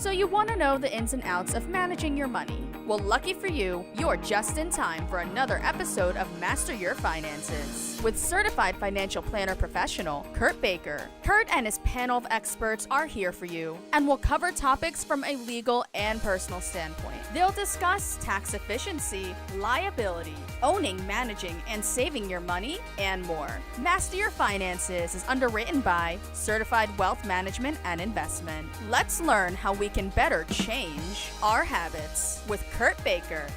So you want to know the ins and outs of managing your money. Well, lucky for you, you're just in time for another episode of Master Your Finances with certified financial planner professional Kurt Baker. Kurt and his panel of experts are here for you and will cover topics from a legal and personal standpoint. They'll discuss tax efficiency, liability, owning, managing, and saving your money, and more. Master Your Finances is underwritten by Certified Wealth Management and Investment. Let's learn how we can better change our habits with Kurt Baker.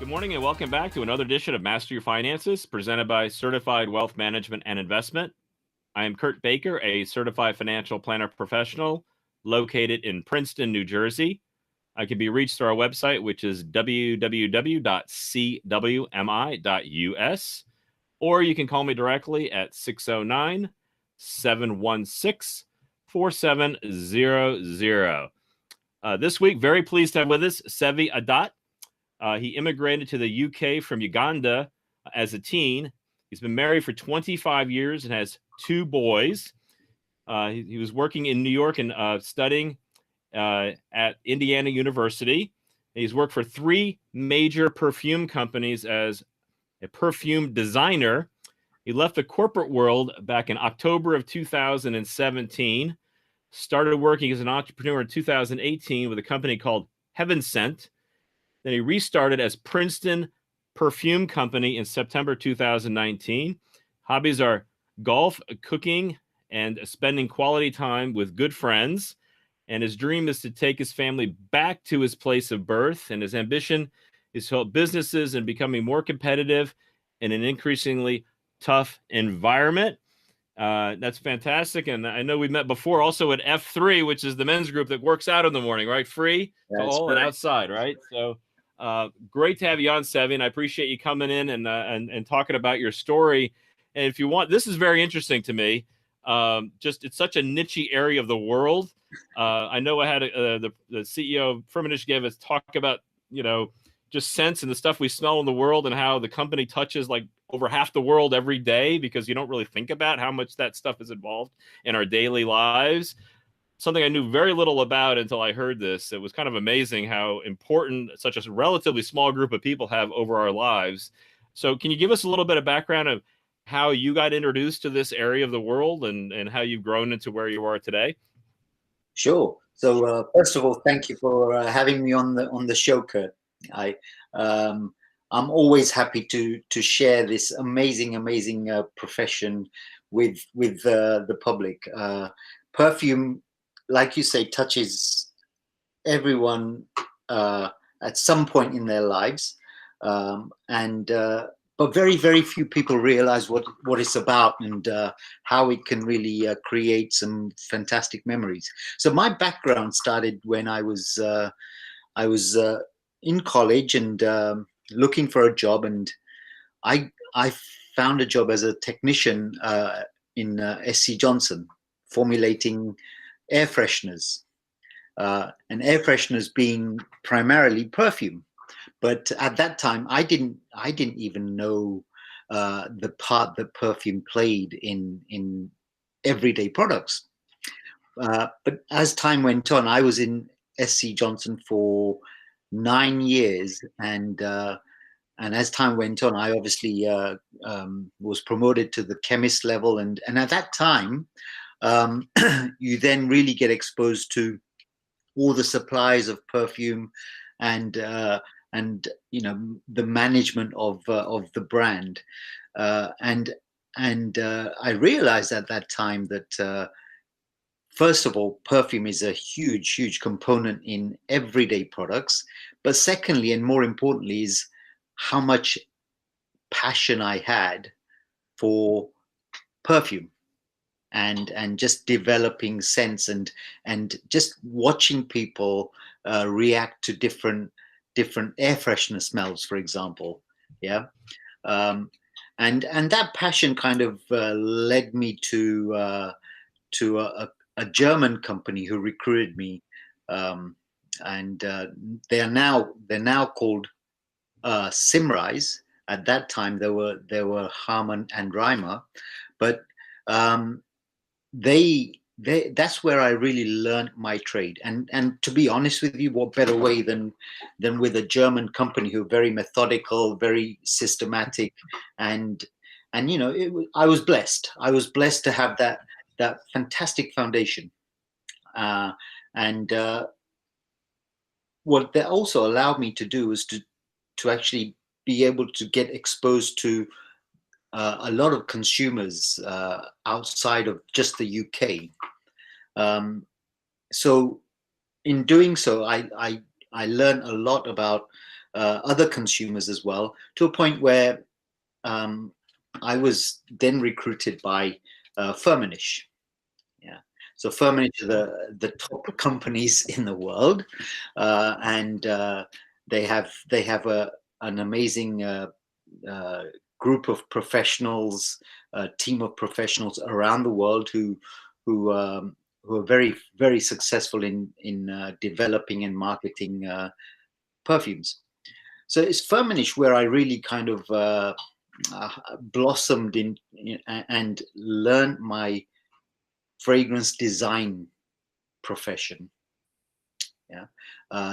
Good morning and welcome back to another edition of Master Your Finances, presented by Certified Wealth Management and Investment. I am Kurt Baker, a certified financial planner professional located in Princeton, New Jersey. I can be reached through our website, which is www.cwmi.us, or you can call me directly at 609-716-4700. This week, very pleased to have with us Sevi Adat. He immigrated to the UK from Uganda as a teen. He's been married for 25 years and has two boys. He was working in New York and studying at Indiana University. He's worked for three major perfume companies as a perfume designer. He left the corporate world back in October of 2017, started working as an entrepreneur in 2018 with a company called Heaven Scent. Then he restarted as Princeton Perfume Company in September 2019. Hobbies are golf, cooking, and spending quality time with good friends. And his dream is to take his family back to his place of birth. And his ambition is to help businesses in becoming more competitive in an increasingly tough environment. That's fantastic. And I know we met before also at F3, which is the men's group that works out in the morning, right? Free to all and outside, right? So great to have you on, Sevi, and I appreciate you coming in and talking about your story. And if you want, this is very interesting to me. It's such a niche area of the world. I know I had the CEO of Firmenich gave us talk about, just scents and the stuff we smell in the world and how the company touches like over half the world every day, because you don't really think about how much that stuff is involved in our daily lives. Something I knew very little about until I heard this. It was kind of amazing how important such a relatively small group of people have over our lives. So can you give us a little bit of background of how you got introduced to this area of the world and how you've grown into where you are today? Sure. So first of all, thank you for having me on the show, Kurt. I'm always happy to share this amazing profession with the public. Perfume, like you say, touches everyone at some point in their lives, but very few people realize what it's about and how it can really create some fantastic memories. So my background started when I was in college and looking for a job, and I found a job as a technician in SC Johnson, formulating air fresheners, and air fresheners being primarily perfume. But at that time, I didn't even know the part that perfume played in everyday products. But as time went on, I was in SC Johnson for 9 years, and as time went on, I obviously was promoted to the chemist level, and at that time, you then really get exposed to all the supplies of perfume and the management of the brand, and I realized at that time that first of all, perfume is a huge component in everyday products, but secondly, and more importantly, is how much passion I had for perfume and just developing scents and just watching people react to different air freshener smells, for example. Yeah. And that passion kind of led me to a German company who recruited me, and they're now called Simrise. At that time, there were Harman and Reimer, but they that's where I really learned my trade. And to be honest with you, what better way than with a German company who are very methodical, very systematic, and I was blessed. I was blessed to have that fantastic foundation, and what that also allowed me to do is to actually be able to get exposed to a lot of consumers outside of just the UK. So in doing so, I learned a lot about other consumers as well, to a point where I was then recruited by Firmenich. Yeah, so Firmenich are the top companies in the world, and they have an amazing group of professionals, a team of professionals around the world who who are very, very successful in developing and marketing perfumes. So it's Firmenich where I really kind of blossomed in and learned my fragrance design profession. Yeah,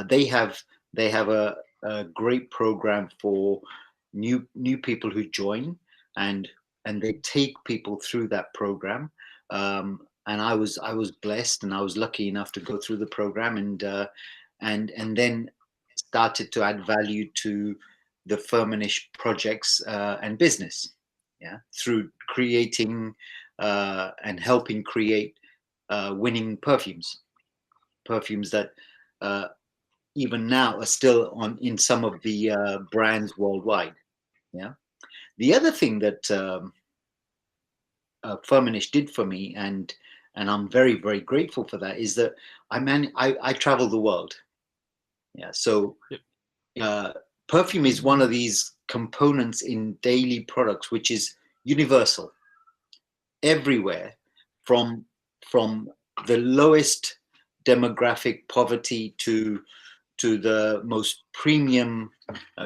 they have a great program for new people who join, and they take people through that program. And I was blessed, and I was lucky enough to go through the program, and then started to add value to the Firmenich projects and business. Yeah, through creating and helping create winning perfumes that even now are still on in some of the brands worldwide. Yeah. The other thing that Firmenich did for me, and I'm very, very grateful for that, is that I travel the world. Yeah. So perfume is one of these components in daily products which is universal everywhere, from the lowest demographic poverty to the most premium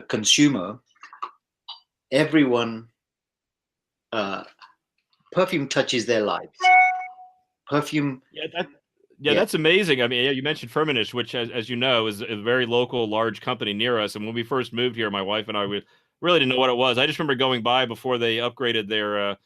consumer. Everyone, perfume touches their lives. Perfume. Yeah, that's amazing. I mean, you mentioned Firmenich, which, as you know, is a very local, large company near us. And when we first moved here, my wife and I really didn't know what it was. I just remember going by before they upgraded their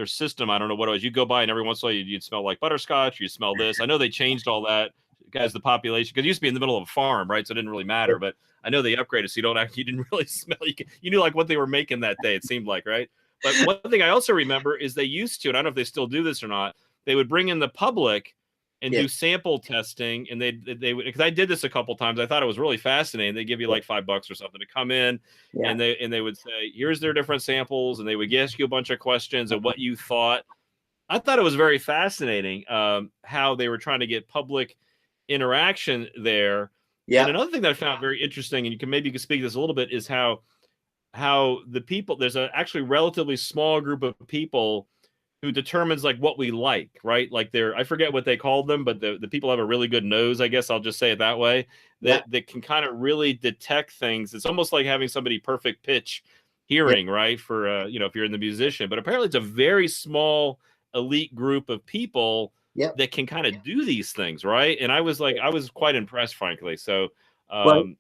system. I don't know what it was. You go by, and every once in a while, you'd smell like butterscotch. You smell this. I know they changed all that as the population, because it used to be in the middle of a farm, right? So it didn't really matter. But I know they upgraded, so you didn't really smell. You knew like what they were making that day. It seemed like, right? But one thing I also remember is they used to, and I don't know if they still do this or not, they would bring in the public and do sample testing, and they would, because I did this a couple times. I thought it was really fascinating. They give you like $5 or something to come in, and they would say, here's their different samples, and they would ask you a bunch of questions and what you thought. I thought it was very fascinating how they were trying to get public interaction there. And another thing that I found very interesting, and you can speak to this a little bit, is how the people, there's actually relatively small group of people who determines like what we like, right? Like I forget what they called them, but the people have a really good nose, I guess I'll just say it that way, that can kind of really detect things. It's almost like having somebody perfect pitch hearing, right? For, if you're in the musician, but apparently it's a very small elite group of people that can kind of do these things, right? And I was quite impressed, frankly. So, that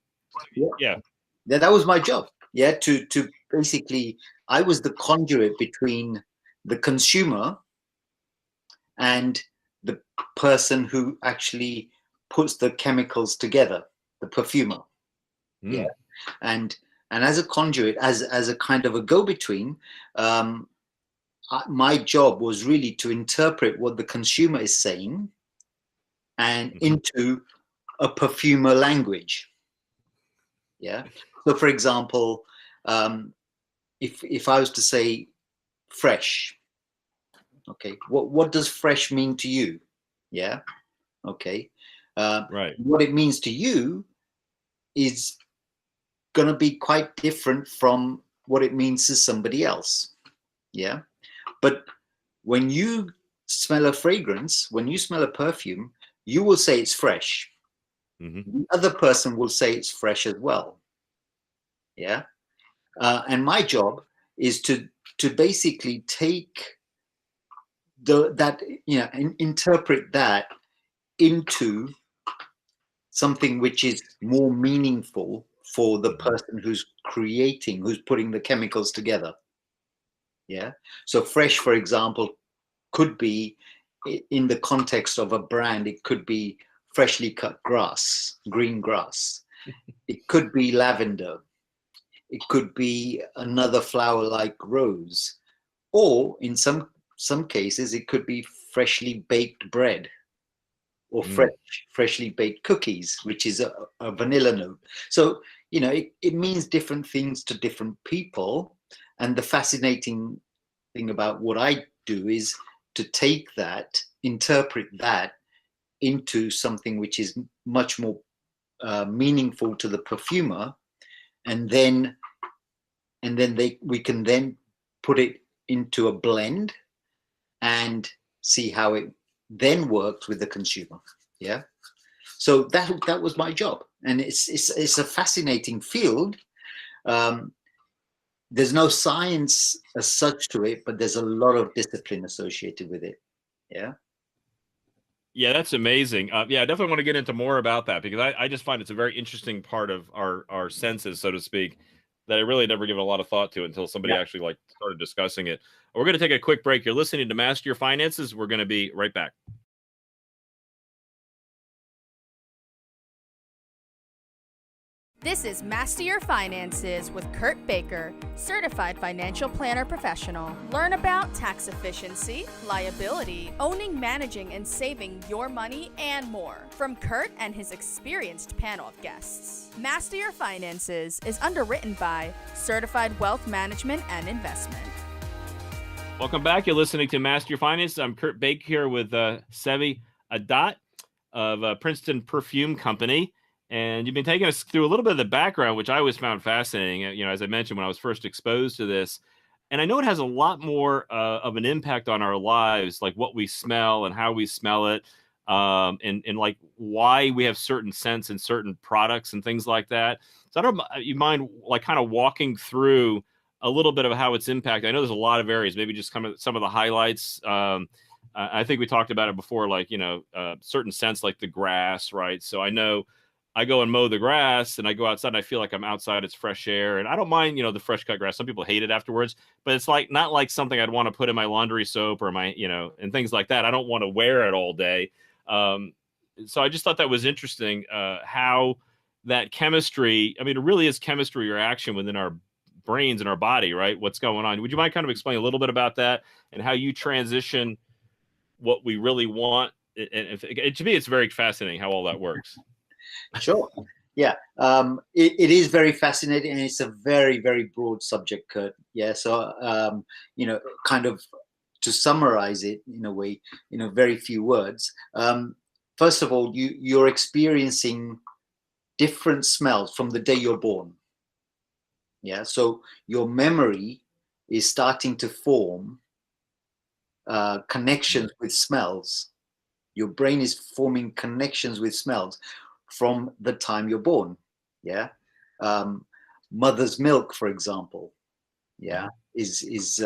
was my job. Yeah. To basically, I was the conduit between the consumer and the person who actually puts the chemicals together, the perfumer. Yeah. And as a conduit, as a kind of a go-between, my job was really to interpret what the consumer is saying and into a perfumer language. Yeah. So for example, if I was to say fresh, okay, what does fresh mean to you? Yeah. Okay. Right. What it means to you is going to be quite different from what it means to somebody else. Yeah. But when you smell a fragrance, when you smell a perfume, you will say it's fresh. The other person will say it's fresh as well. Yeah. And my job is to basically take that, interpret that into something which is more meaningful for the person who's putting the chemicals together. Yeah. So fresh, for example, could be, in the context of a brand, it could be freshly cut grass, green grass. It could be lavender. It could be another flower like rose. Or in some cases, it could be freshly baked bread, or freshly baked cookies, which is a vanilla note. So, it means different things to different people. And the fascinating thing about what I do is to take that, interpret that into something which is much more meaningful to the perfumer, and then we can then put it into a blend and see how it then works with the consumer. Yeah. So that was my job, and it's a fascinating field. There's no science as such to it, but there's a lot of discipline associated with it. Yeah. Yeah, that's amazing. Yeah, I definitely want to get into more about that, because I just find it's a very interesting part of our senses, so to speak, that I really never give a lot of thought to until somebody actually started discussing it. We're going to take a quick break. You're listening to Master Your Finances. We're going to be right back. This is Master Your Finances with Kurt Baker, certified financial planner professional. Learn about tax efficiency, liability, owning, managing, and saving your money, and more from Kurt and his experienced panel of guests. Master Your Finances is underwritten by Certified Wealth Management and Investment. Welcome back. You're listening to Master Your Finances. I'm Kurt Baker here with Sevi Adat of Princeton Perfume Company. And you've been taking us through a little bit of the background, which I always found fascinating, as I mentioned, when I was first exposed to this. And I know it has a lot more of an impact on our lives, like what we smell and how we smell it, and like why we have certain scents in certain products and things like that. So I don't know, you mind like kind of walking through a little bit of how it's impacted? I know there's a lot of areas, maybe just some of the highlights. I think we talked about it before, like, certain scents like the grass, right? So I know I go and mow the grass and I go outside and I feel like I'm outside. It's fresh air, and I don't mind, the fresh cut grass. Some people hate it afterwards, but it's like not like something I'd want to put in my laundry soap or my, and things like that. I don't want to wear it all day. So I just thought that was interesting, how that chemistry, it really is chemistry reaction within our brains and our body, right? What's going on? Would you mind kind of explain a little bit about that and how you transition what we really want? And to me, it's very fascinating how all that works. Sure. Yeah. It is very fascinating, and it's a very, very broad subject, Kurt. Yeah. So, kind of to summarize it in a way, very few words. First of all, you're experiencing different smells from the day you're born. Yeah. So your memory is starting to form connections with smells. Your brain is forming connections with smells from the time you're born. Yeah. Mother's milk, for example, is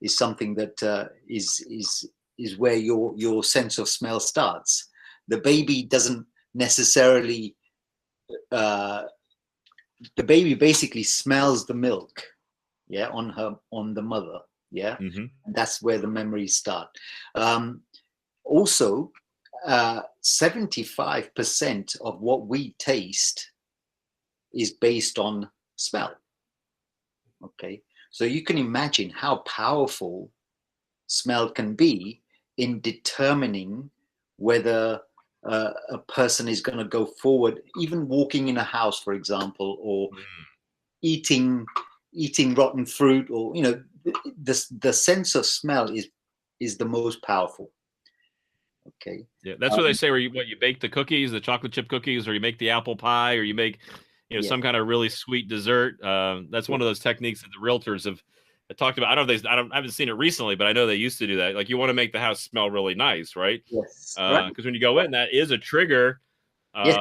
something that is where your sense of smell starts. The baby doesn't necessarily, the baby basically smells the milk, on the mother. Yeah. Mm-hmm. That's where the memories start. Also, 75% of what we taste is based on smell. Okay. So you can imagine how powerful smell can be in determining whether a person is going to go forward, even walking in a house, for example, or eating rotten fruit, or, the sense of smell is the most powerful. Okay. Yeah, that's what they say. Where you bake the cookies, the chocolate chip cookies, or you make the apple pie, or you make, some kind of really sweet dessert. That's one of those techniques that the realtors have talked about. I haven't seen it recently, but I know they used to do that. Like, you want to make the house smell really nice, right? Yes. Because when you go in, that is a trigger. Yes.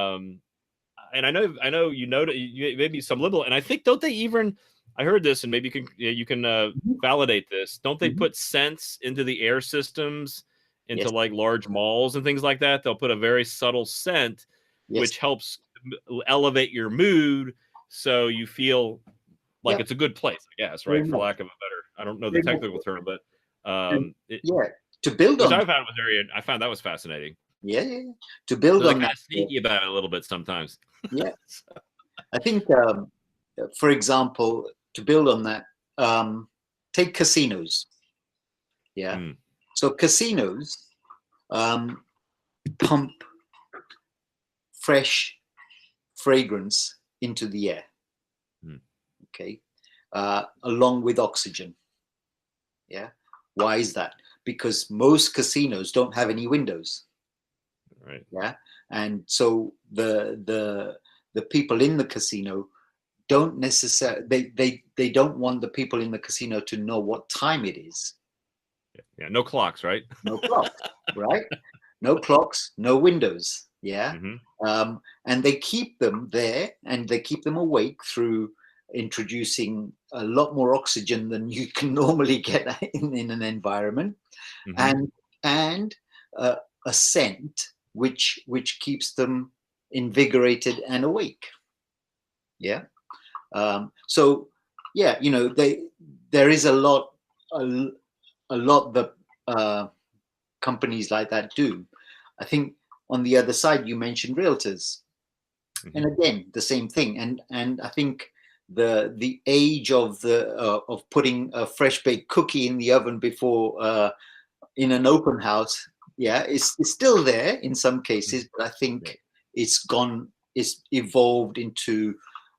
And I know maybe some little, and I think, don't they even? I heard this, and maybe you can validate this. Don't they Mhm. put scents into the air systems, into Yes, like large malls and things like that? They'll put a very subtle scent, yes, which helps elevate your mood, so you feel like yeah, it's a good place, I guess, very right? For much, lack of a better, I don't know the very much. technical term, but And it, yeah, to build which on, I found that was fascinating. yeah, yeah, yeah. To build So they're on kind that, of sneaky about it a little bit sometimes. yeah, I think, for example, to build on that, take casinos. Yeah, Mm, so casinos um, pump fresh fragrance into the air. mm, Okay, along with oxygen. Yeah, why is that? Because most casinos don't have any windows. right. Yeah, and so the people in the casino don't necessarily they don't want the people in the casino to know what time it is. Yeah, no clocks, right? No clocks, right? No clocks, no windows. Yeah, Hmm. and they keep them there, and they keep them awake through introducing a lot more oxygen than you can normally get in an environment, Hmm. and and uh, a scent which keeps them invigorated and awake. Yeah. So yeah, there is a, a lot that companies like that do. I think on the other side, you mentioned realtors, Hmm. and again the same thing. And I think the age of putting a fresh baked cookie in the oven before in an open house, yeah, it's still there in some cases, but I Yeah. think it's evolved into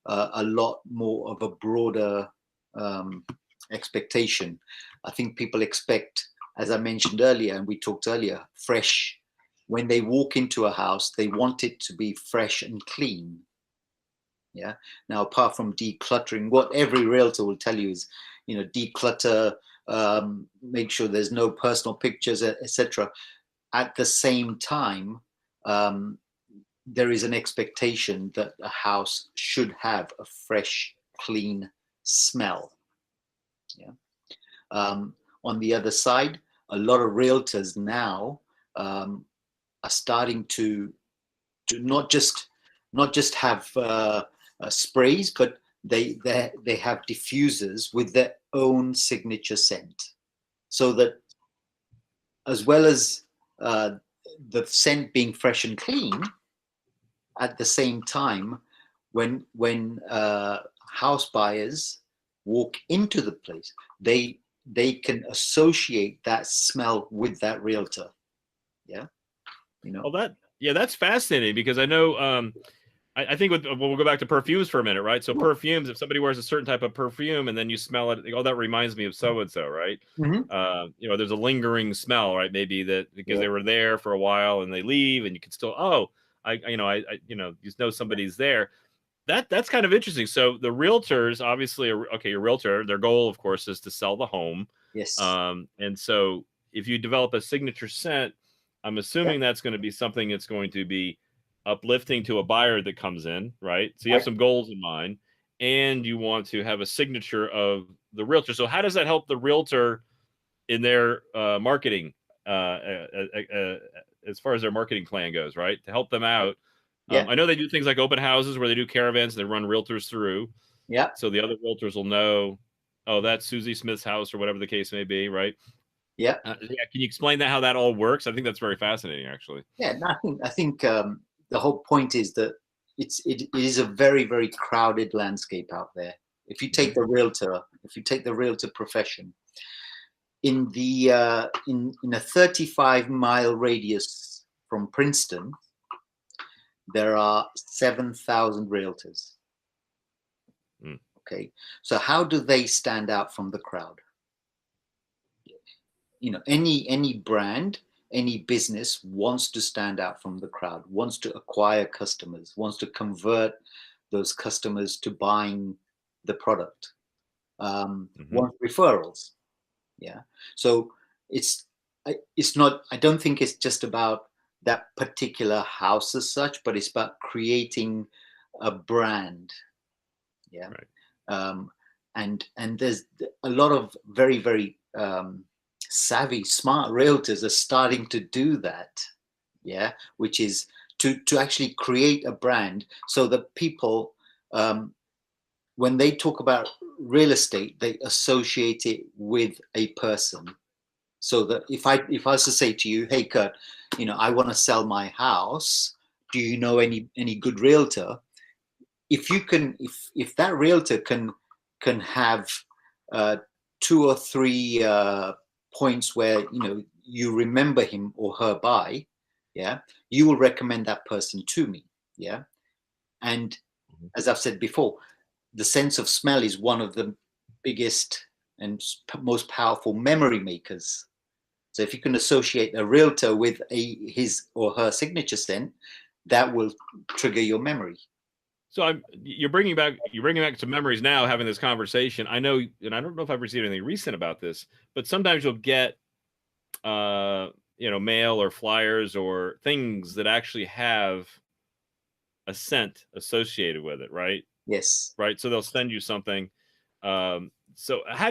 a lot more of a broader um, expectation. I think people expect, as I mentioned earlier, and we talked earlier, fresh. When they walk into a house, they want it to be fresh and clean. Yeah. Now, apart from decluttering, what every realtor will tell you is, declutter, make sure there's no personal pictures, etc. At the same time, um, there is an expectation that a house should have a fresh, clean smell. Yeah. Um, on the other side, a lot of realtors now are starting to not just have sprays, but they have diffusers with their own signature scent, so that as well as uh, the scent being fresh and clean, at the same time, when house buyers walk into the place, they can associate that smell with that realtor. Yeah, you know. Well, that's fascinating because I know I think we'll go back to perfumes for a minute, right? So perfumes, if somebody wears a certain type of perfume and then you smell it, oh, that reminds me of so and so, right? Mm-hmm. There's a lingering smell, right? Maybe that because Yeah, they were there for a while and they leave, and you can still, you know somebody's there. That's kind of interesting. So the realtors, obviously, okay, your realtor, their goal, of course, is to sell the home. yes, And so if you develop a signature scent, I'm yeah, assuming that's going to be something that's going to be uplifting to a buyer that comes in, right? So you have right. some goals in mind, and you want to have a signature of the realtor. So how does that help the realtor in their marketing, as far as their marketing plan goes, right? To help them out. Yeah, I know they do things like open houses where they do caravans. They run realtors through, yeah, so the other realtors will know, oh, that's Susie Smith's house or whatever the case may be, right? yeah, Yeah, can you explain that how that all works? I think that's very fascinating, actually. yeah. No, I think the whole point is that it is a very, very crowded landscape out there. If you Hmm. take the realtor, if you take the realtor profession, in a 35-mile radius from Princeton, there are 7,000 realtors. Mm. Okay, so how do they stand out from the crowd? Any brand, any business wants to stand out from the crowd, wants to acquire customers, wants to convert those customers to buying the product, Hmm. wants referrals. Yeah, so it's not, I don't think it's just about that particular house as such, but it's about creating a brand. Yeah. Right. um, and there's a lot of very, very savvy, smart realtors are starting to do that. Yeah, which is to actually create a brand so that people, when they talk about real estate, they associate it with a person. So that if I was to say to you, hey Kurt, I want to sell my house, do you know any good realtor? If that realtor can have uh, two or three points where you remember him or her by, yeah, you will recommend that person to me. Yeah. And as I've said before, the sense of smell is one of the biggest and most powerful memory makers. So if you can associate a realtor with his or her signature scent, that will trigger your memory. So you're bringing back some memories now, having this conversation. I know, and I don't know if I've received anything recent about this, but sometimes you'll get mail or flyers or things that actually have a scent associated with it, right? Yes. Right. So they'll send you something. So how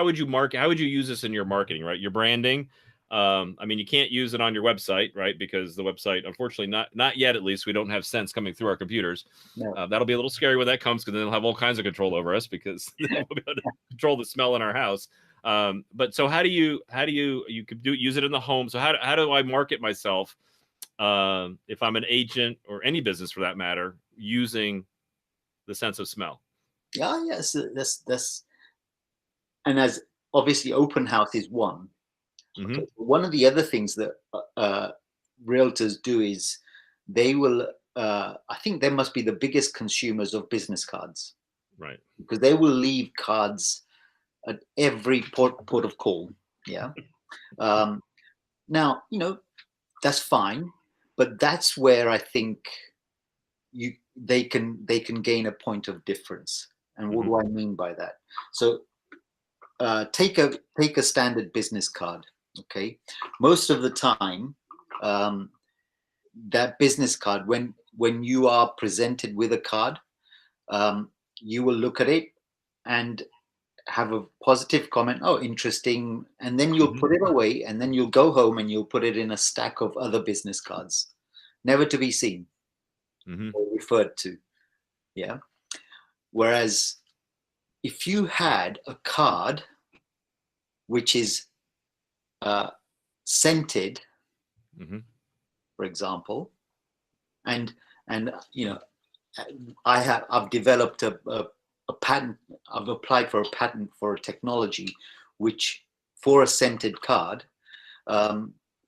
would you market? How would you use this in your marketing, right? Your branding. I mean, you can't use it on your website, right? Because the website, unfortunately, not yet, at least, we don't have scents coming through our computers. No. That'll be a little scary when that comes, because then they'll have all kinds of control over us, because we'll be able to control the smell in our house. But so how do you could use it in the home? So how do I market myself if I'm an agent, or any business for that matter, using the sense of smell? Yeah, yes, that's and as obviously open house is one. Mm-hmm. Okay. One of the other things that realtors do is they will. I think they must be the biggest consumers of business cards, Right. because they will leave cards at every port of call. Yeah. Now that's fine, but that's where I think they can gain a point of difference. And what do I mean by that? So take a standard business card. Okay, most of the time, that business card, when you are presented with a card, you will look at it and have a positive comment. Oh, interesting. And then you'll put it away, and then you'll go home and you'll put it in a stack of other business cards, never to be seen or referred to. Yeah. Whereas if you had a card which is scented, for example, and I've developed a patent. I've applied for a patent for a technology which for a scented card,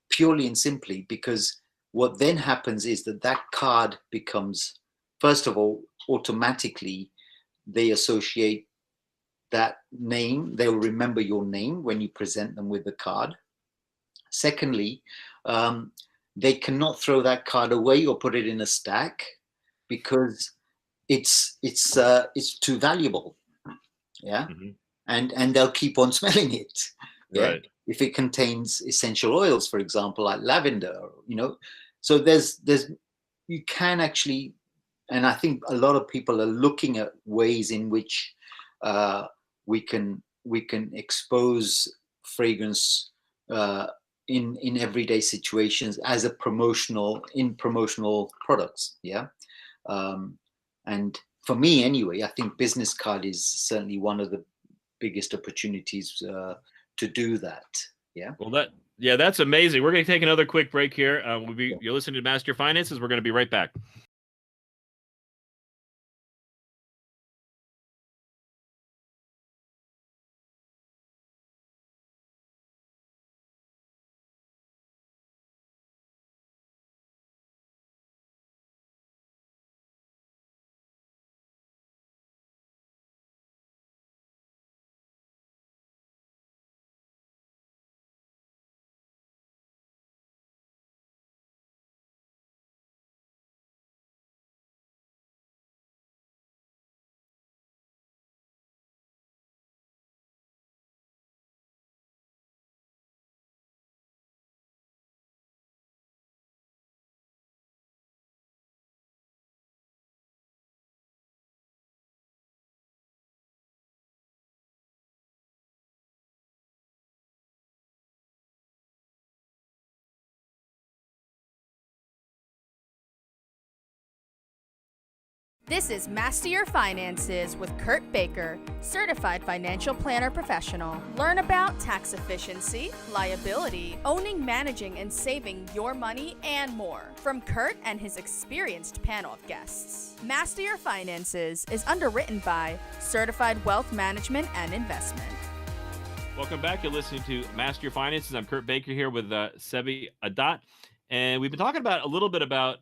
purely and simply because what then happens is that card becomes, first of all, automatically they associate that name. They'll remember your name when you present them with the card. Secondly, they cannot throw that card away or put it in a stack, because it's too valuable. Yeah. And they'll keep on smelling it. Yeah. Right. If it contains essential oils, for example, like lavender, so there's you can actually, and I think a lot of people are looking at ways in which we can expose fragrance in everyday situations as a promotional products. Yeah. And for me anyway, I think business card is certainly one of the biggest opportunities to do that. Yeah. Well, that's amazing. We're going to take another quick break here. You're listening to Master Your Finances. We're going to be right back. This is Master Your Finances with Kurt Baker, Certified Financial Planner Professional. Learn about tax efficiency, liability, owning, managing, and saving your money, and more from Kurt and his experienced panel of guests. Master Your Finances is underwritten by Certified Wealth Management and Investment. Welcome back. You're listening to Master Your Finances. I'm Kurt Baker here with Sevi, Adat, and we've been talking about a little bit about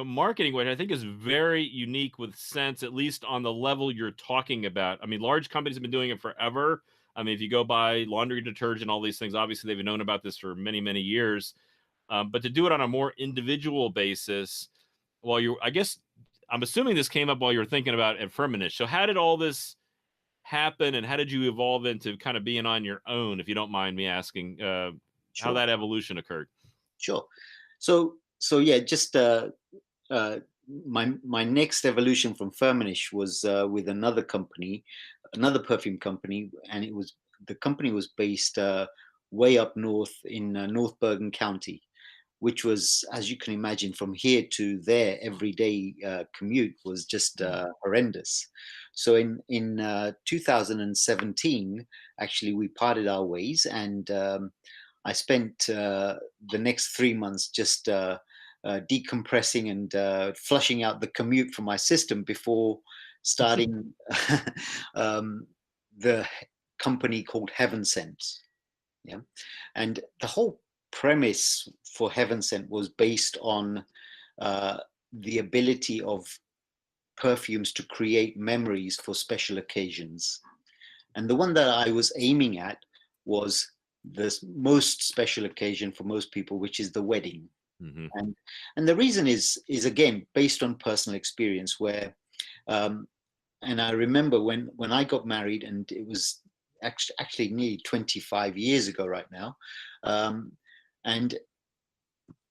marketing, which I think is very unique with Sense, at least on the level you're talking about. I mean, large companies have been doing it forever. I mean, if you go buy laundry detergent, all these things, obviously they've known about this for many, many years. But to do it on a more individual basis, I'm assuming this came up while you were thinking about at Firmenich. So how did all this happen, and how did you evolve into kind of being on your own, if you don't mind me asking, Sure. how that evolution occurred? Sure. So yeah, just my next evolution from Firmenich was with another company, another perfume company, and the company was based way up north in North Bergen County, which was, as you can imagine, from here to there everyday commute was just horrendous. So in 2017, actually, we parted our ways, and I spent the next 3 months just decompressing and flushing out the commute from my system before starting the company called Heaven Sent. Yeah, and the whole premise for Heaven Sent was based on the ability of perfumes to create memories for special occasions. And the one that I was aiming at was the most special occasion for most people, which is the wedding. Mm-hmm. And the reason is again based on personal experience, where and I remember when I got married, and it was actually nearly 25 years ago right now, and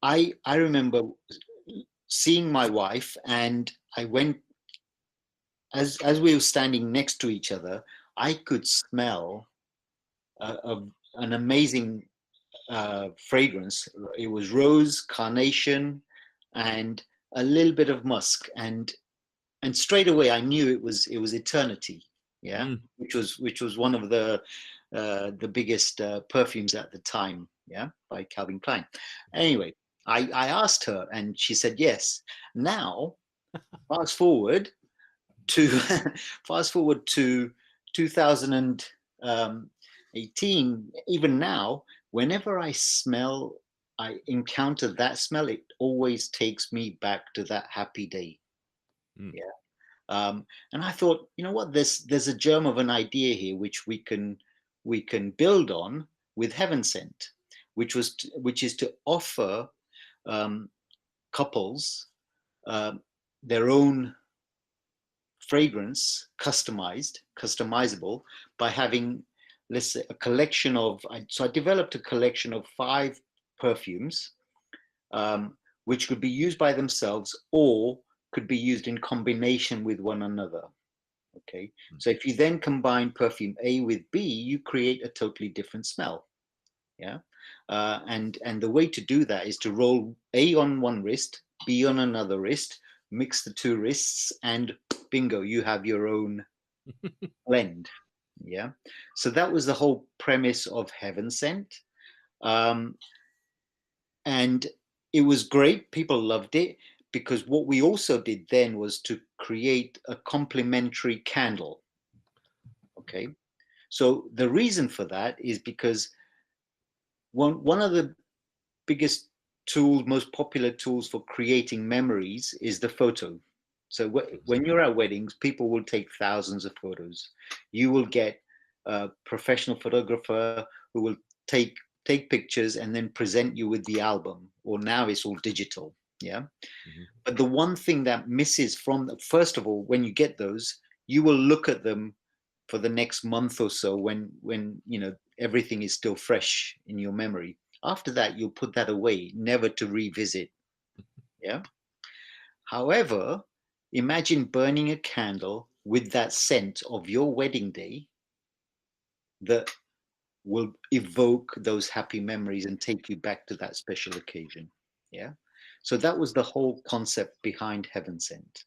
I remember seeing my wife, and I went, as we were standing next to each other, I could smell an amazing fragrance. It was rose, carnation, and a little bit of musk, and straight away I knew it was eternity. Yeah, which was one of the biggest perfumes at the time. Yeah, by Calvin Klein. Anyway, I asked her, and she said yes. Now, fast forward to 2018. Even now, whenever I encounter that smell, it always takes me back to that happy day. Yeah. And I thought, you know what, there's a germ of an idea here which we can build on with Heaven Sent, which is to offer couples their own fragrance, customizable, by having, let's say, a collection of. So I developed a collection of 5 perfumes, which could be used by themselves or could be used in combination with one another. Okay, so if you then combine perfume A with B, you create a totally different smell. Yeah, and the way to do that is to roll A on one wrist, B on another wrist, mix the 2 wrists, and bingo, you have your own blend. Yeah, so that was the whole premise of Heaven Sent, and it was great. People loved it, because what we also did then was to create a complimentary candle. Okay, so the reason for that is because one of the biggest tools, most popular tools for creating memories is the photo. So when you're at weddings, people will take thousands of photos. You will get a professional photographer who will take pictures and then present you with the album, or now it's all digital. Yeah. Mm-hmm. But the one thing that misses first of all, when you get those, you will look at them for the next month or so when everything is still fresh in your memory. After that, you'll put that away, never to revisit. Yeah. However, imagine burning a candle with that scent of your wedding day that will evoke those happy memories and take you back to that special occasion. Yeah. So that was the whole concept behind Heaven Sent.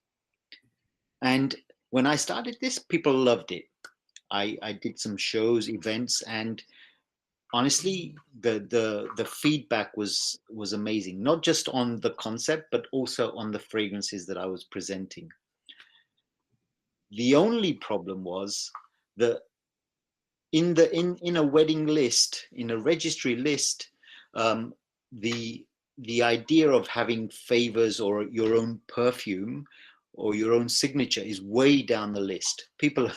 And when I started this, people loved it. I did some shows, events, and honestly, the feedback was amazing. Not just on the concept, but also on the fragrances that I was presenting. The only problem was that in a wedding list, in a registry list, um, the the idea of having favors or your own perfume or your own signature is way down the list. People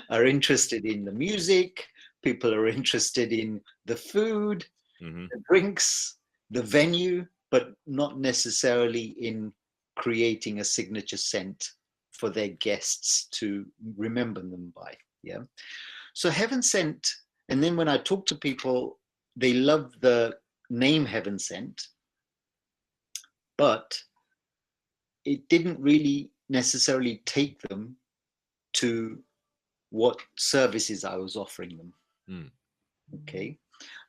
are interested in the music, people are interested in the food, Hmm. the drinks, the venue, but not necessarily in creating a signature scent for their guests to remember them by. Yeah. So Heaven Sent, and then when I talk to people, they love the name Heaven Sent, but it didn't really necessarily take them to what services I was offering them. Mm. Okay,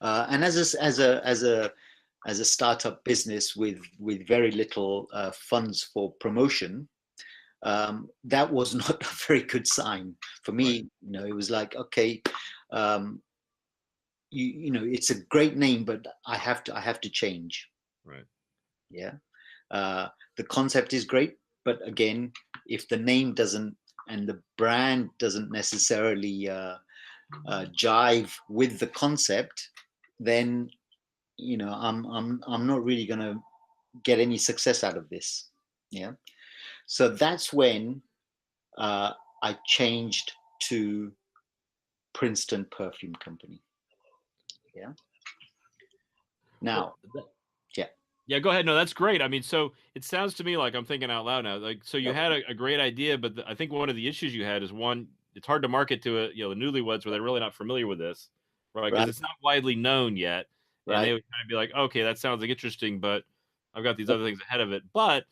and as a startup business with very little funds for promotion, that was not a very good sign for Right. me. It was like, okay, um, it's a great name, but I have to change. Right. Yeah, the concept is great, but again, if the name doesn't and the brand doesn't necessarily jive with the concept, then I'm not really going to get any success out of this. Yeah, so that's when uh, I changed to Princeton Perfume Company. Yeah. Well, Now, yeah. yeah, go ahead. No, that's great. I mean, so it sounds to me like I'm thinking out loud now. Like, so you had a great idea, but I think one of the issues you had is one, it's hard to market to the newlyweds where they're really not familiar with this, right? Because Right. it's not widely known yet, and they Right. would kind of be like, okay, that sounds like interesting, but I've got these other things ahead of it. But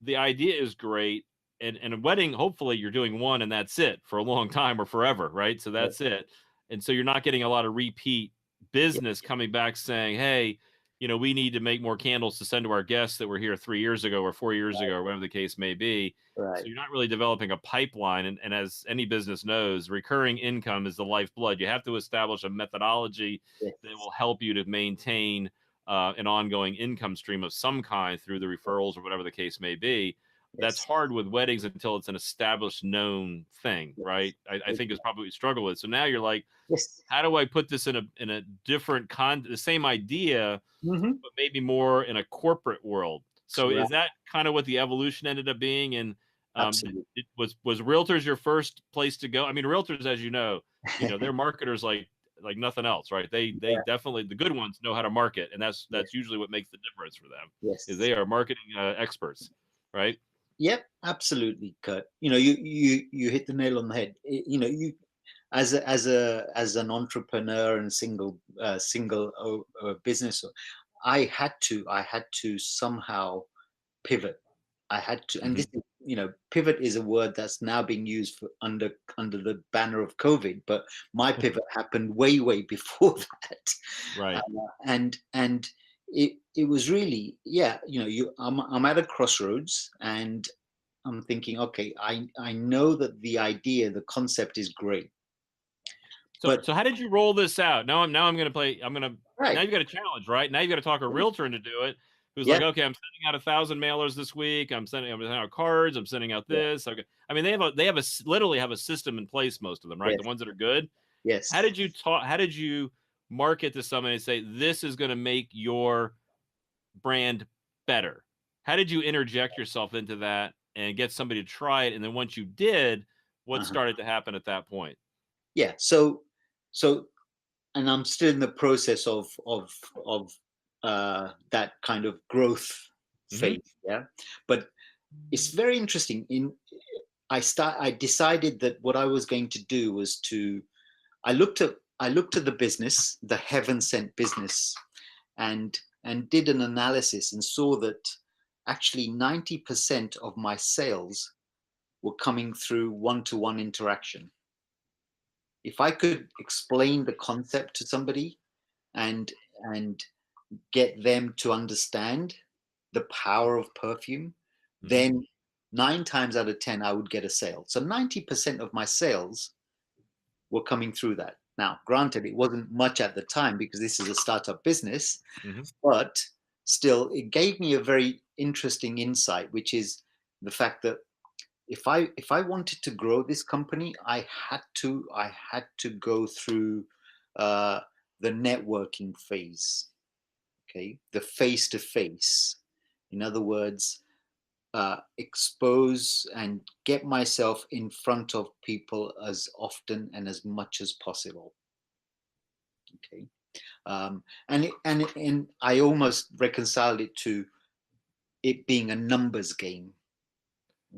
the idea is great, and a wedding, hopefully, you're doing one and that's it for a long time or forever, right? So Right. that's it, and so you're not getting a lot of repeat Yeah. business coming back saying, hey, we need to make more candles to send to our guests that were here 3 years ago or 4 years ago or whatever the case may be. So Right. you're not really developing a pipeline. And as any business knows, recurring income is the lifeblood. You have to establish a methodology that Yes. will help you to maintain an ongoing income stream of some kind through the referrals or whatever the case may be. That's Yes. hard with weddings until it's an established, known thing, right? I think is probably what you struggle with. So now you're like, Yes. how do I put this in a different the same idea, Mm-hmm. but maybe more in a corporate world? So Right. is that kind of what the evolution ended up being? And Absolutely. was realtors your first place to go? I mean, realtors, as they're marketers like nothing else, right? They Yeah. definitely, the good ones know how to market, and that's Yes. usually what makes the difference for them, is Yes. they are marketing experts, right? Yep. Absolutely, Kurt. You hit the nail on the head. You as an entrepreneur and single business, I had to somehow pivot. I had to, and Hmm. this is, pivot is a word that's now being used for under the banner of COVID, but my pivot happened way before that. Right. And it was really, yeah, I'm at a crossroads, and I'm thinking, okay, I know that the idea, the concept is great, So but so how did you roll this out? Now I'm gonna play. Now right, you've got a challenge, right? Now you've got to talk a realtor into do it. Who's yeah, like, okay, I'm sending out 1,000 mailers this week. I'm sending out cards. I'm sending out yeah, this. Okay. I mean, literally have a system in place. Most of them, right? The yes, ones that are good. How yes. did you talk? How did you market to somebody and say this is going to make your brand better? How did you interject yourself into that and get somebody to try it? And then once you did, what Uh-huh. started to happen at that point? Yeah. So, and I'm still in the process of that kind of growth Hmm. phase. Yeah, but it's very interesting. I decided that what I was going to do was I looked at the business, the Heaven Sent business, and did an analysis and saw that actually 90% of my sales were coming through one-to-one interaction. If I could explain the concept to somebody and and get them to understand the power of perfume, Hmm. then 9 times out of 10, I would get a sale. So 90% of my sales were coming through that. Now, granted, it wasn't much at the time because this is a startup business, but still, it gave me a very interesting insight, which is the fact that if I wanted to grow this company, I had to go through the networking phase, okay, the face to face. In other words, expose and get myself in front of people as often and as much as possible. Okay, and I almost reconciled it to it being a numbers game.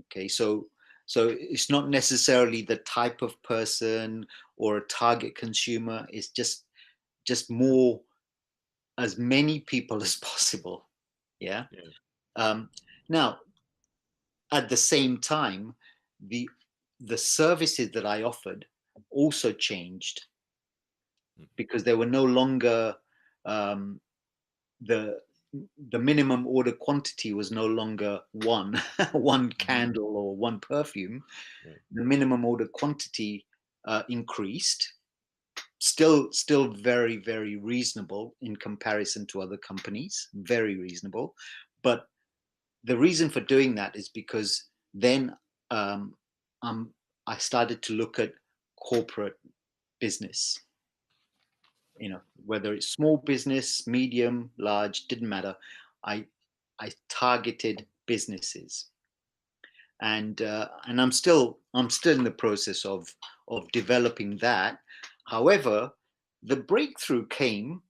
Okay, so it's not necessarily the type of person or a target consumer. It's just more, as many people as possible. Yeah. Now, at the same time, the services that I offered also changed because they were no longer the minimum order quantity was no longer one candle or one perfume. The minimum order quantity increased, still very, very reasonable in comparison to other companies, very reasonable. But the reason for doing that is because then I started to look at corporate business, whether it's small business, medium, large, didn't matter. I targeted businesses, and I'm still in the process of developing that. However, the breakthrough came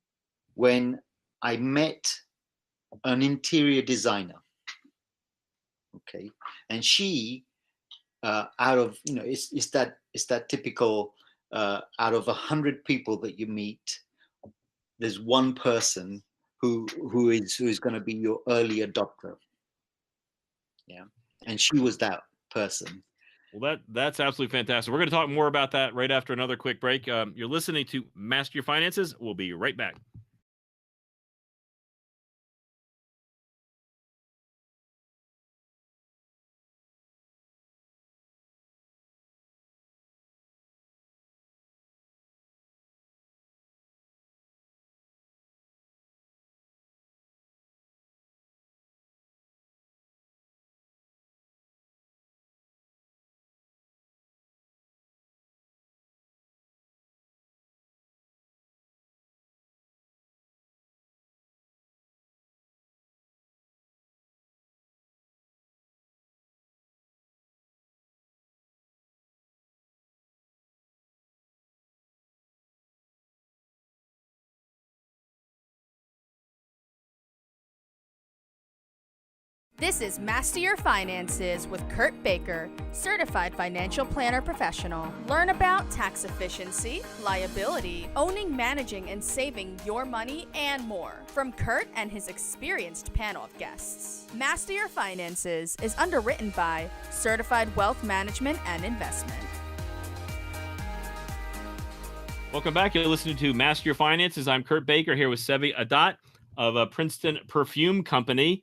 when I met an interior designer. Okay, and she, out of it's that typical out of 100 people that you meet, there's one person who is going to be your early adopter. Yeah, and she was that person. Well, that's absolutely fantastic. We're going to talk more about that right after another quick break. You're listening to Master Your Finances. We'll be right back. This is Master Your Finances with Kurt Baker, Certified Financial Planner Professional. Learn about tax efficiency, liability, owning, managing, and saving your money, and more from Kurt and his experienced panel of guests. Master Your Finances is underwritten by Certified Wealth Management and Investment. Welcome back. You're listening to Master Your Finances. I'm Kurt Baker here with Sevi Adat of Princeton Perfume Company.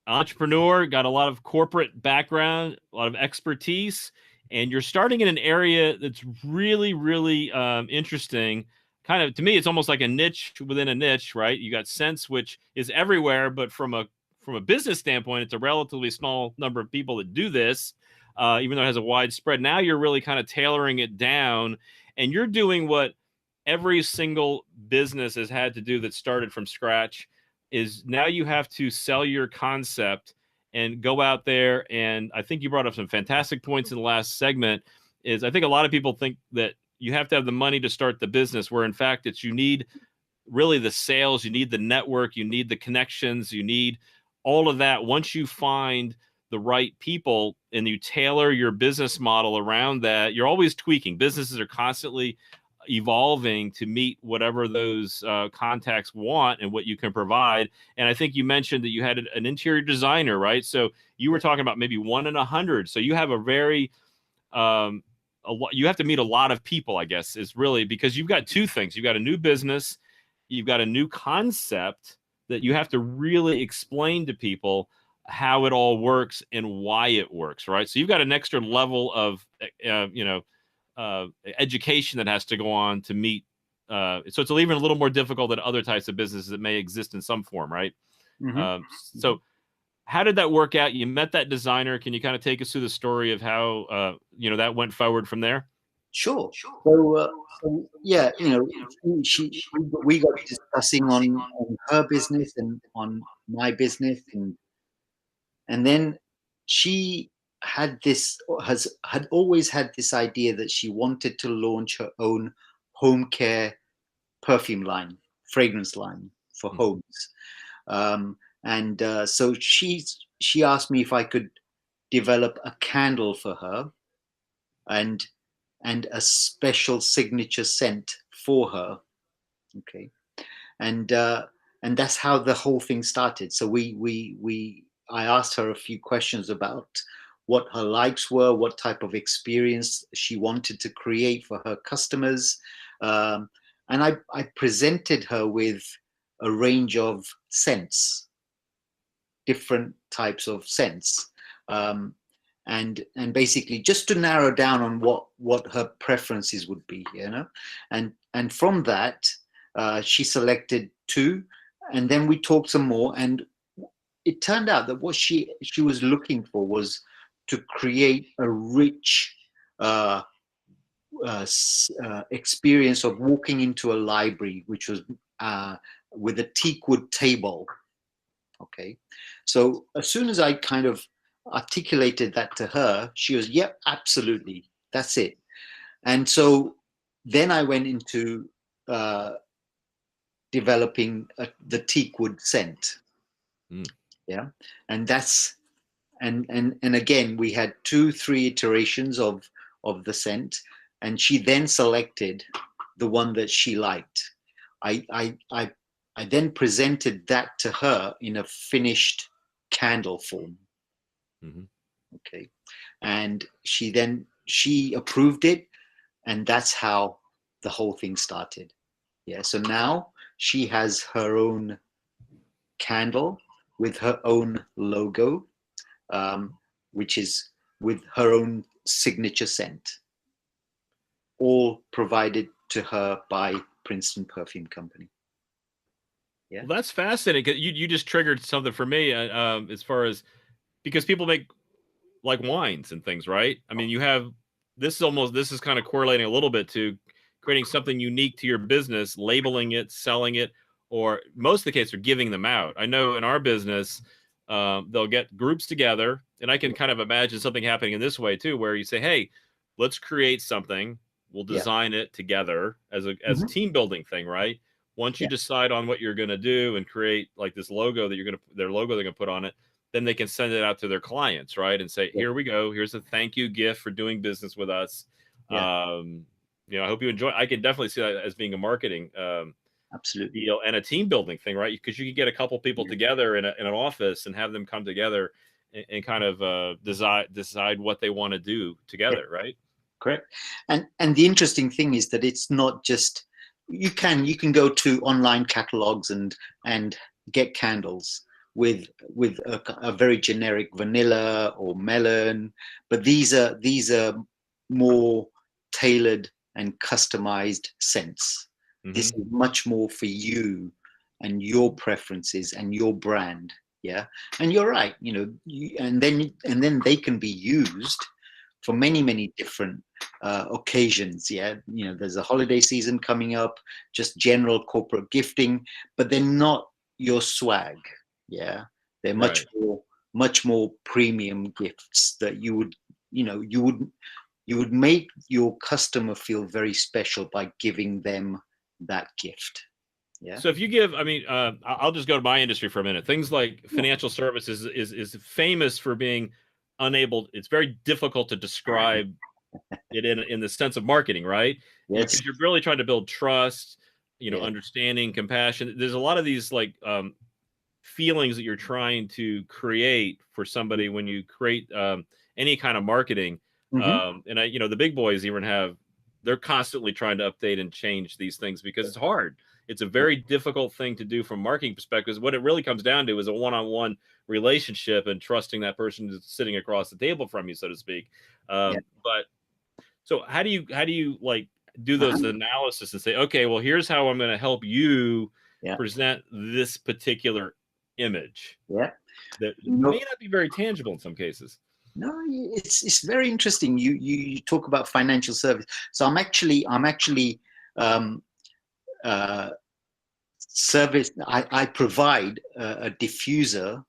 Entrepreneur, got a lot of corporate background, a lot of expertise, and you're starting in an area that's really, really interesting. Kind of, to me, it's almost like a niche within a niche, right? You got Sense, which is everywhere, but from a business standpoint, it's a relatively small number of people that do this, even though it has a wide spread. Now you're really kind of tailoring it down, and you're doing what every single business has had to do that started from scratch. Is now you have to sell your concept and go out there. And I think you brought up some fantastic points in the last segment. Is I think a lot of people think that you have to have the money to start the business, where in fact you need really the sales, you need the network, you need the connections, you need all of that. Once you find the right people and you tailor your business model around that, you're always tweaking. Businesses are constantly evolving to meet whatever those contacts want and what you can provide. And I think you mentioned that you had an interior designer, right? So you were talking about maybe 1 in 100. So you have a very, you have to meet a lot of people, I guess, is really, because you've got two things. You've got a new business, you've got a new concept that you have to really explain to people. how it all works and why it works, right? So you've got an extra level of, education that has to go on to meet. So it's even a little more difficult than other types of businesses that may exist in some form, right? Mhm. So how did that work out? You met that designer. Can you kind of take us through the story of how, that went forward from there? Sure. So yeah, we got discussing on her business and on my business, and then she had always had this idea that she wanted to launch her own home care perfume line, fragrance line for Mm. homes. So she asked me if I could develop a candle for her and a special signature scent for her. Okay, and and that's how the whole thing started. So I asked her a few questions about what her likes were, what type of experience she wanted to create for her customers, and I presented her with a range of scents, different types of scents, um, and basically just to narrow down on what her preferences would be, and from that she selected two, and then we talked some more, and it turned out that what she was looking for was to create a rich experience of walking into a library, which was with a teakwood table. Okay. So as soon as I kind of articulated that to her, she was, yep, absolutely. That's it. And so then I went into uh, developing the teakwood scent. Mm. Yeah. And that's, and again, we had 2-3 iterations of the scent. And she then selected the one that she liked. I, I, I I then presented that to her in a finished candle form. Mm-hmm. Okay. And she approved it. And that's how the whole thing started. Yeah. So now she has her own candle with her own logo, which is with her own signature scent, all provided to her by Princeton Perfume Company. Yeah. Well, that's fascinating. 'Cause you just triggered something for me, as far as, because people make like wines and things, right? I mean, this is kind of correlating a little bit to creating something unique to your business, labeling it, selling it, or most of the case, are giving them out. I know in our business, they'll get groups together, and I can kind of imagine something happening in this way too, where you say, "Hey, let's create something. We'll Yeah. design it together as a Mhm. team building thing, right?" Once you Yeah. decide on what you're going to do and create like this logo that their logo they're going to put on it, then they can send it out to their clients, right? And say, Yeah. "Here we go. Here's a thank you gift for doing business with us. Yeah. I hope you enjoy." I can definitely see that as being a marketing Absolutely. deal and a team building thing, right? Because you can get a couple people Yeah. together in an office and have them come together and kind of decide what they want to do Yeah. together, right? Correct. And the interesting thing is that it's not just you can go to online catalogs and get candles with a very generic vanilla or melon, but these are more tailored and customized scents. This Hmm. is much more for you and your preferences and your brand. Yeah. And you're right, and then they can be used for many different occasions. Yeah, there's a holiday season coming up, just general corporate gifting, but they're not your swag. Yeah, they're Right. much more premium gifts that you would make your customer feel very special by giving them that gift. Yeah. So if you give, I mean, I'll just go to my industry for a minute. Things like Yeah. financial services is famous for being unable. It's very difficult to describe it in the sense of marketing, right? Yes. Because you're really trying to build trust, Yeah. understanding, compassion. There's a lot of these like feelings that you're trying to create for somebody when you create any kind of marketing. Mm-hmm. And the big boys even they're constantly trying to update and change these things because it's hard. it's a very difficult thing to do from a marketing perspective. What it really comes down to is a one-on-one relationship and trusting that person is sitting across the table from you, so to speak. Yeah. But so how do you like do those analysis and say, okay, well, here's how I'm going to help you Yeah. present this particular image Yeah. that may not be very tangible in some cases. No, it's very interesting. You talk about financial service. So I'm actually service. I provide a diffuser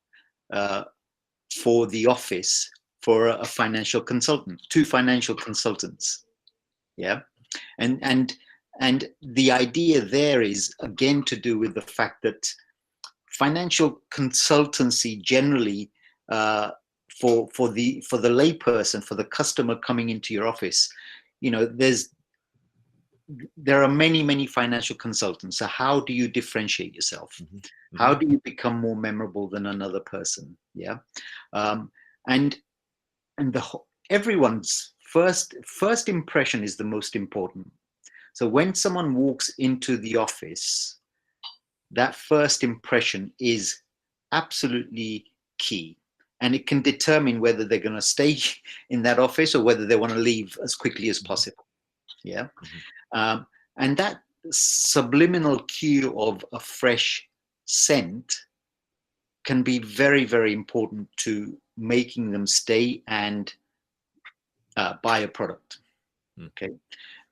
for the office for a financial consultant, 2 financial consultants. Yeah, and the idea there is again to do with the fact that financial consultancy generally for the layperson, for the customer coming into your office, there are many financial consultants. So how do you differentiate yourself? Mm-hmm. How do you become more memorable than another person? Yeah, and everyone's first impression is the most important. So when someone walks into the office, that first impression is absolutely key, and it can determine whether they're going to stay in that office or whether they want to leave as quickly as possible. Yeah. And that subliminal cue of a fresh scent can be very important to making them stay and buy a product. Okay,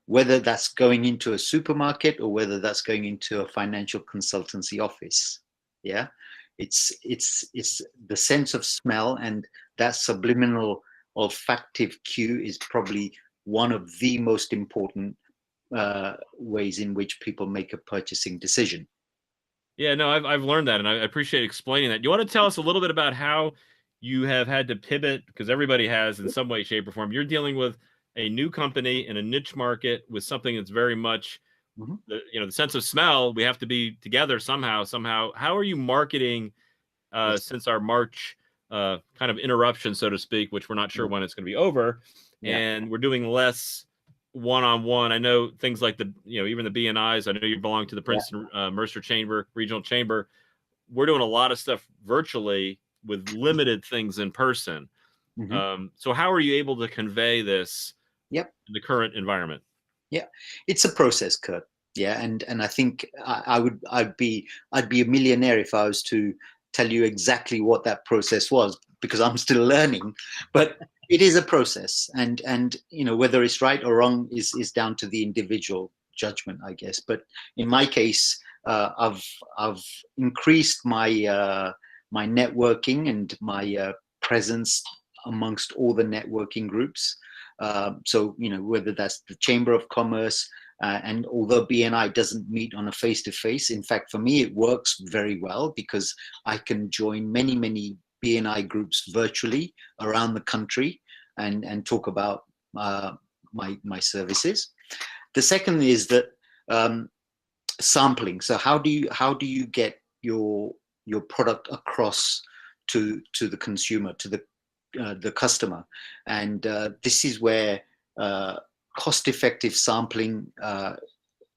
whether that's going into a supermarket or whether that's going into a financial consultancy office. Yeah, it's the sense of smell, and that subliminal olfactive cue is probably one of the most important ways in which people make a purchasing decision. Yeah, no, I've learned that, and I appreciate explaining that. You want to tell us a little bit about how you have had to pivot, because everybody has in some way, shape, or form. You're dealing with a new company in a niche market with something that's very much, the sense of smell. We have to be together somehow. How are you marketing since our March kind of interruption, so to speak, which we're not sure when it's going to be over, and we're doing less one-on-one? I know things like even the BNIs. I know you belong to the Princeton Mercer Chamber, Regional Chamber. We're doing a lot of stuff virtually with limited things in person. So how are you able to convey this in the current environment? Yeah, it's a process, Kurt. Yeah, and I think I'd be a millionaire if I was to tell you exactly what that process was, because I'm still learning. But it is a process, and whether it's right or wrong is down to the individual judgment, I guess. But in my case, I've increased my my networking and my presence amongst all the networking groups. So whether that's the Chamber of Commerce, and although BNI doesn't meet on a face-to-face, in fact, for me, it works very well because I can join many BNI groups virtually around the country and talk about my services. The second is that sampling. So how do you get your product across to the consumer, to the customer? And this is where cost-effective sampling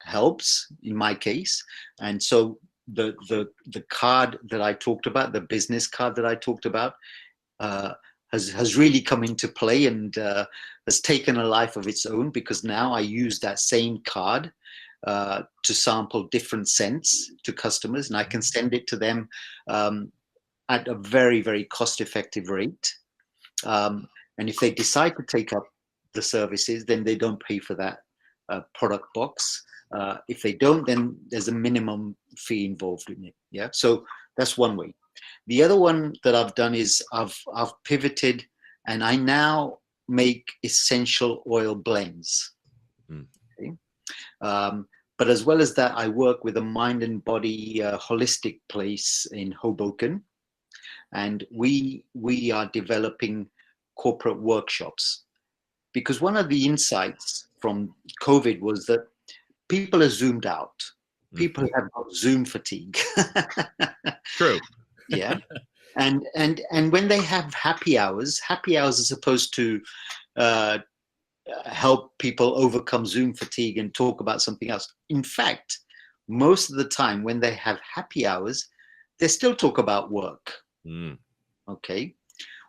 helps in my case. And so the card that I talked about, the business card that I talked about, has really come into play and has taken a life of its own, because now I use that same card to sample different scents to customers, and I can send it to them at a very cost-effective rate. And if they decide to take up the services, then they don't pay for that product box. If they don't, then there's a minimum fee involved in it. Yeah, so that's one way. The other one that I've done is I've pivoted, and I now make essential oil blends. Okay? But as well as that, I work with a mind and body holistic place in Hoboken, and we are developing corporate workshops, because one of the insights from COVID was that people are zoomed out. People have got Zoom fatigue. True. Yeah. And when they have happy hours are supposed to help people overcome Zoom fatigue and talk about something else. In fact, most of the time when they have happy hours, they still talk about work. Mm. Okay.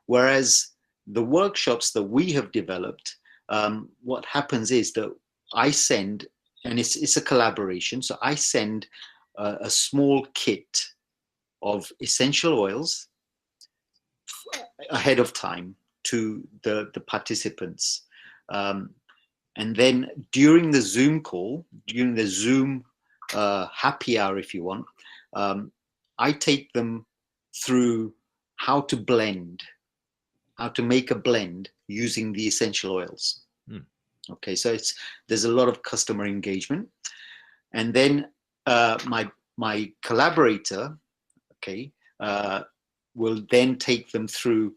Whereas the workshops that we have developed, what happens is that I send, and it's a collaboration. So I send a small kit of essential oils ahead of time to the participants. And then during the Zoom call, during the Zoom happy hour, if you want, I take them through how to blend, how to make a blend using the essential oils. Okay, so there's a lot of customer engagement. And then my collaborator, okay, will then take them through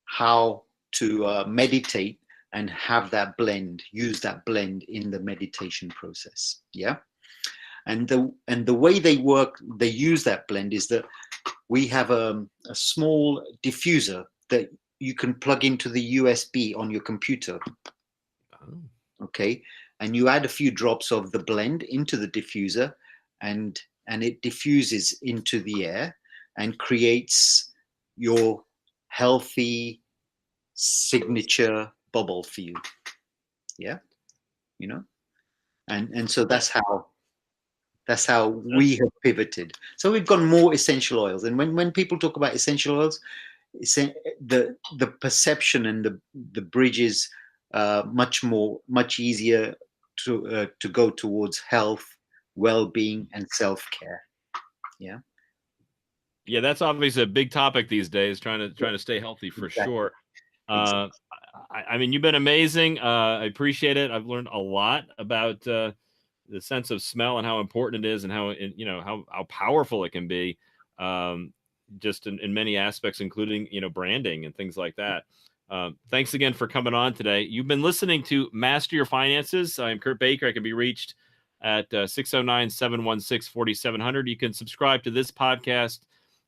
how to meditate and have that blend, use that blend in the meditation process. Yeah. And the way they work, they use that blend is that we have a small diffuser that you can plug into the USB on your computer. Okay. And you add a few drops of the blend into the diffuser, and it diffuses into the air and creates your healthy signature bubble for you. Yeah. You know, and so that's how we have pivoted. So we've gone more essential oils. And when people talk about essential oils, the perception and the bridge is much easier to go towards health, well-being, and self-care. Yeah. Yeah, that's obviously a big topic these days, trying to stay healthy for sure. Exactly. I mean, you've been amazing. I appreciate it. I've learned a lot about the sense of smell and how important it is, and how powerful it can be, just in many aspects, including branding and things like that. Thanks again for coming on today. You've been listening to Master Your Finances. I'm Kurt Baker. I can be reached at 609-716-4700. You can subscribe to this podcast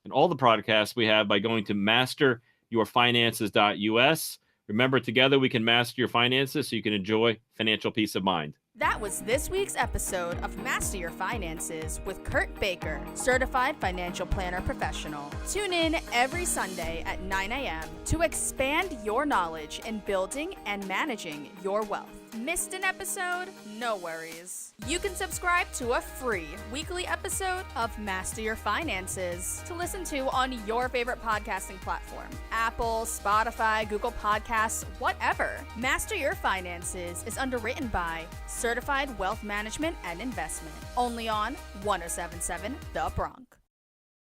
and all the podcasts we have by going to masteryourfinances.us. Remember, together we can master your finances so you can enjoy financial peace of mind. That was this week's episode of Master Your Finances with Kurt Baker, Certified Financial Planner Professional. Tune in every Sunday at 9 a.m. to expand your knowledge in building and managing your wealth. Missed an episode? No worries. You can subscribe to a free weekly episode of Master Your Finances to listen to on your favorite podcasting platform. Apple, Spotify, Google Podcasts, whatever. Master Your Finances is underwritten by Certified Wealth Management and Investment. Only on 107.7 The Bronx.